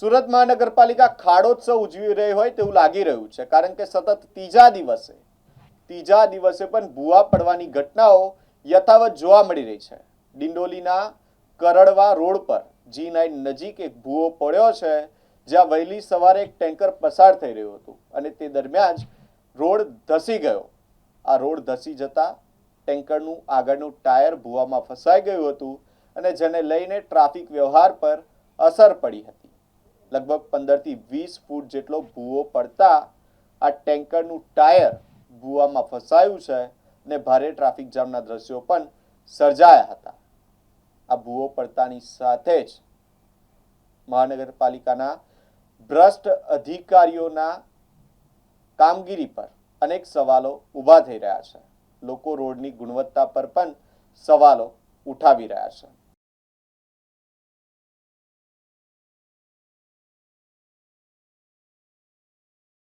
સુરત મહાનગરપાલિકા ખાડોત્સવ ઉજવી રહી હોય તેવું લાગી રહ્યું છે, કારણ કે સતત ત્રીજા દિવસે પણ ભૂવા પડવાની ઘટનાઓ યથાવત જોવા મળી રહી છે. ડિંડોલીના કરડવા રોડ પર G9 નજીક એક ભૂવો પડ્યો છે, જ્યાં વહેલી સવારે એક ટેન્કર પસાર થઈ રહ્યું હતું અને તે દરમિયાન જ રોડ ધસી ગયો. આ રોડ ધસી જતા ટેન્કરનું આગળનું ટાયર ભૂવામાં ફસાઈ ગયું હતું અને જેને લઈને ટ્રાફિક વ્યવહાર પર અસર પડી હતી. લગભગ 15 થી 20 ફૂટ જેટલો ભૂવો પડતા આ ટેન્કરનું ટાયર ભૂવામાં ફસાયું છે અને ભારે ટ્રાફિક જામના દ્રશ્યો પણ સર્જાયા હતા. આ ભૂવો પડતાની સાથે જ મહાનગરપાલિકાના ભ્રષ્ટ અધિકારીઓના કામગીરી પર અનેક સવાલો ઊભા થઈ રહ્યા છે. લોકો રોડની ગુણવત્તા પર પણ સવાલો ઉઠાવી રહ્યા છે.